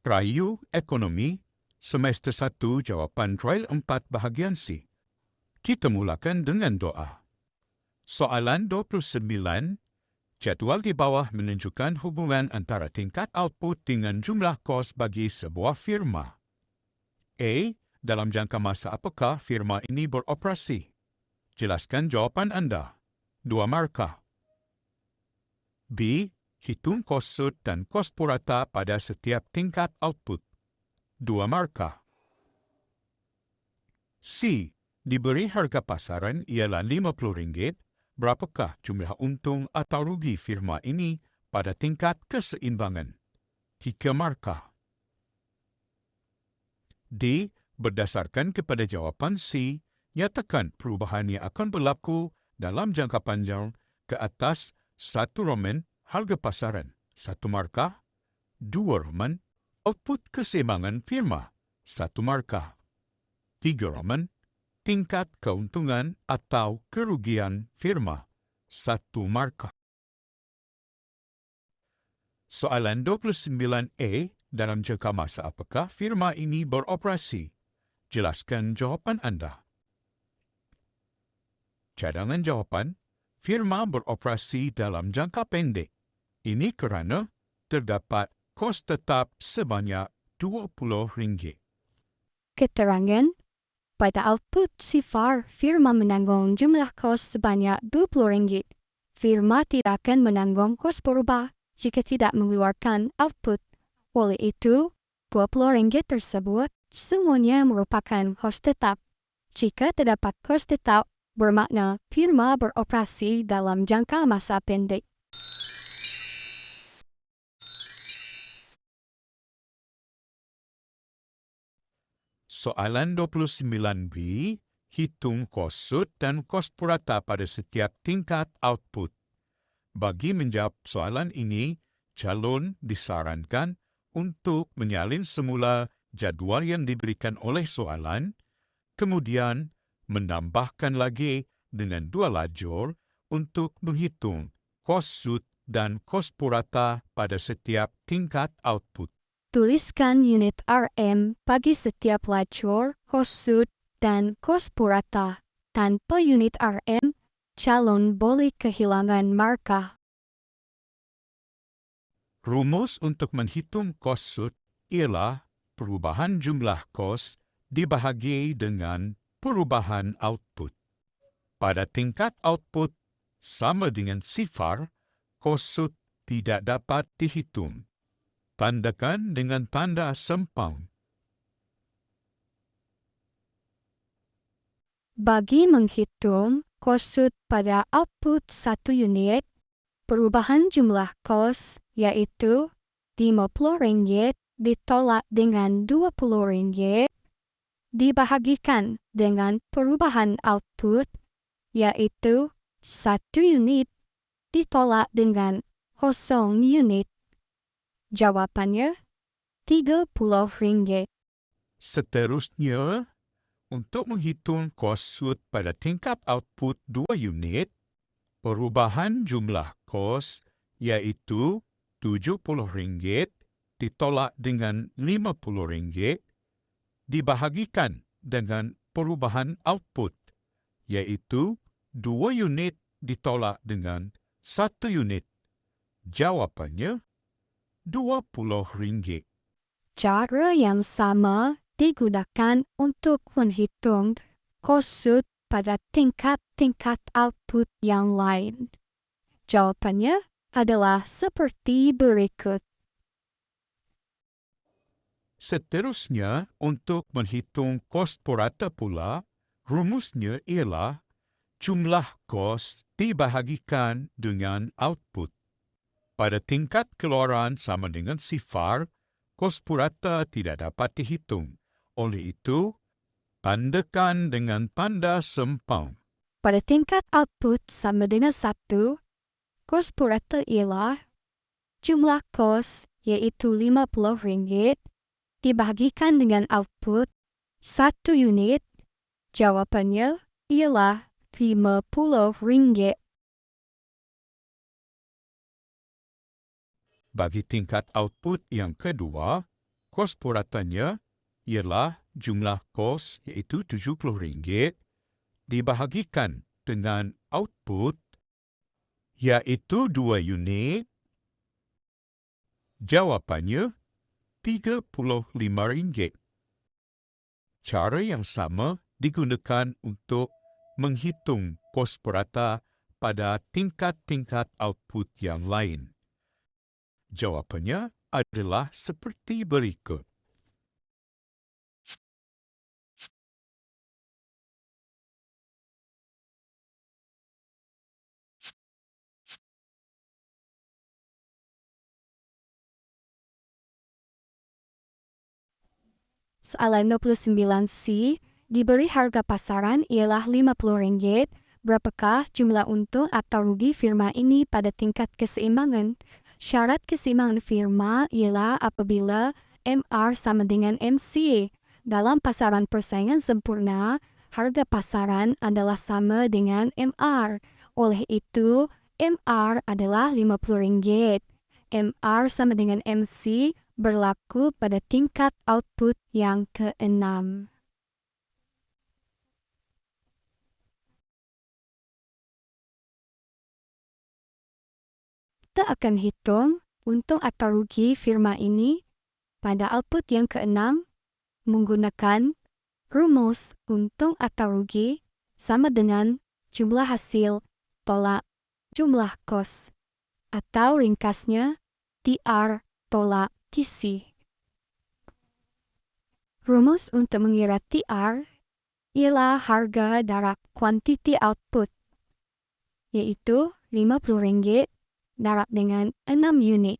Rayu Ekonomi, Semester 1, Jawapan Trial 4 Bahagian C. Kita mulakan dengan doa. Soalan 29, jadual di bawah menunjukkan hubungan antara tingkat output dengan jumlah kos bagi sebuah firma. A. Dalam jangka masa apakah firma ini beroperasi? Jelaskan jawapan anda. 2 markah. B. Hitung kos sud dan kos purata pada setiap tingkat output. 2 markah. C. Diberi harga pasaran ialah RM50. Berapakah jumlah untung atau rugi firma ini pada tingkat keseimbangan? 3 markah. D. Berdasarkan kepada jawapan C, nyatakan perubahan yang akan berlaku dalam jangka panjang ke atas 1 Roman harga pasaran. 1 markah. 2 Roman output keseimbangan firma. 1 markah. 3 Roman tingkat keuntungan atau kerugian firma. 1 markah. Soalan 29A, dalam jangka masa apakah firma ini beroperasi? Jelaskan jawapan anda. Cadangan jawapan, firma beroperasi dalam jangka pendek. Ini kerana terdapat kos tetap sebanyak RM20. Keterangan, pada output sifar, firma menanggung jumlah kos sebanyak RM20. Firma tidak akan menanggung kos berubah jika tidak mengeluarkan output. Oleh itu, RM20 tersebut semuanya merupakan kos tetap. Jika terdapat kos tetap, bermakna firma beroperasi dalam jangka masa pendek. Soalan 29B, hitung kos sud dan kos purata pada setiap tingkat output. Bagi menjawab soalan ini, calon disarankan untuk menyalin semula jadual yang diberikan oleh soalan, kemudian menambahkan lagi dengan 2 lajur untuk menghitung kos sud dan kos purata pada setiap tingkat output. Tuliskan unit RM bagi setiap lajur, kos sud, dan kos purata. Tanpa unit RM, calon boleh kehilangan markah. Rumus untuk menghitung kos sud ialah perubahan jumlah kos dibahagi dengan perubahan output. Pada tingkat output sama dengan sifar, kos sud tidak dapat dihitung. Tandakan dengan tanda sempang. Bagi menghitung kos sud pada output 1 unit, perubahan jumlah kos yaitu RM50 ditolak dengan RM20 dibahagikan dengan perubahan output yaitu 1 unit ditolak dengan 0 unit. Jawapannya RM30. Seterusnya, untuk menghitung kos sud pada tingkat output 2 unit, perubahan jumlah kos iaitu RM70 ditolak dengan RM50 dibahagikan dengan perubahan output iaitu 2 unit ditolak dengan 1 unit. Jawapannya RM20. Cara yang sama digunakan untuk menghitung kos sud pada tingkat-tingkat output yang lain. Jawapannya adalah seperti berikut. Seterusnya, untuk menghitung kos purata pula, rumusnya ialah jumlah kos dibahagikan dengan output. Pada tingkat keluaran sama dengan sifar, kos purata tidak dapat dihitung. Oleh itu, tandakan dengan tanda sempang. Pada tingkat output sama dengan 1, kos purata ialah jumlah kos yaitu RM50 dibahagikan dengan output 1 unit. Jawapannya ialah RM50. Bagi tingkat output yang kedua, kos puratannya ialah jumlah kos iaitu RM70 dibahagikan dengan output iaitu 2 unit. Jawapannya RM35. Cara yang sama digunakan untuk menghitung kos purata pada tingkat-tingkat output yang lain. Jawapannya adalah seperti berikut. Soalan 29C, diberi harga pasaran ialah RM50. Berapakah jumlah untung atau rugi firma ini pada tingkat keseimbangan? Syarat keseimbangan firma ialah apabila MR sama dengan MC. Dalam pasaran persaingan sempurna, harga pasaran adalah sama dengan MR. Oleh itu, MR adalah RM50. MR sama dengan MC berlaku pada tingkat output yang ke-6. Kita akan hitung untung atau rugi firma ini pada output yang ke-6 menggunakan rumus untung atau rugi sama dengan jumlah hasil tolak jumlah kos, atau ringkasnya TR tolak TC. Rumus untuk mengira TR ialah harga darab kuantiti output, yaitu RM50 darab dengan 6 unit,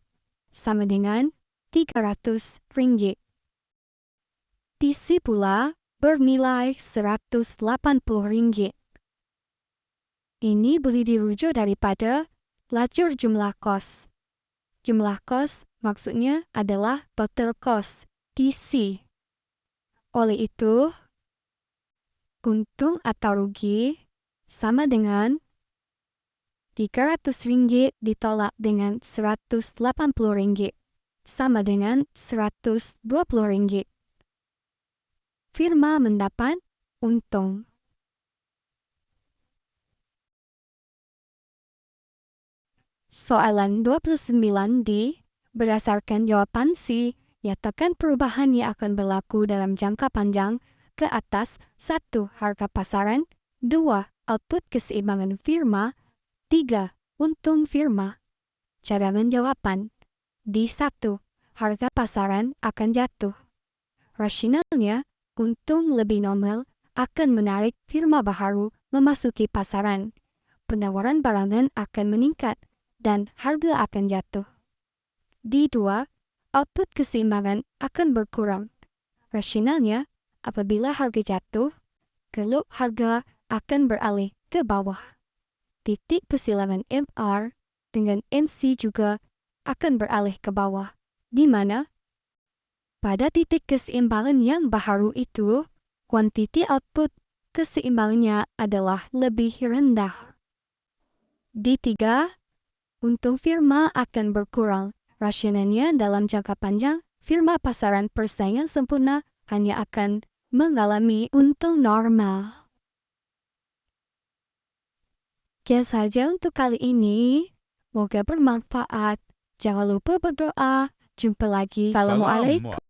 sama dengan RM300. TC pula bernilai RM180. Ini boleh dirujuk daripada lajur jumlah kos. Jumlah kos maksudnya adalah total cost, TC. Oleh itu, untung atau rugi sama dengan RM300 ditolak dengan RM180, sama dengan RM120. Firma mendapat untung. Soalan 29D, berdasarkan jawapan C, nyatakan perubahan yang akan berlaku dalam jangka panjang ke atas 1. Harga pasaran 2. Output keseimbangan firma 3. Untung firma. Cadangan jawapan D1. Harga pasaran akan jatuh. Rasionalnya, untung lebih normal akan menarik firma baharu memasuki pasaran. Penawaran barangan akan meningkat dan harga akan jatuh. D2. Output keseimbangan akan berkurang. Rasionalnya, apabila harga jatuh, keluk harga akan beralih ke bawah. Titik persilangan MR dengan MC juga akan beralih ke bawah, di mana pada titik keseimbangan yang baharu itu, kuantiti output keseimbangannya adalah lebih rendah. D3. Untung firma akan berkurang. Rasionalnya dalam jangka panjang, firma pasaran persaingan sempurna hanya akan mengalami untung normal. Sekian saja untuk kali ini. Semoga bermanfaat. Jangan lupa berdoa. Jumpa lagi. Assalamualaikum.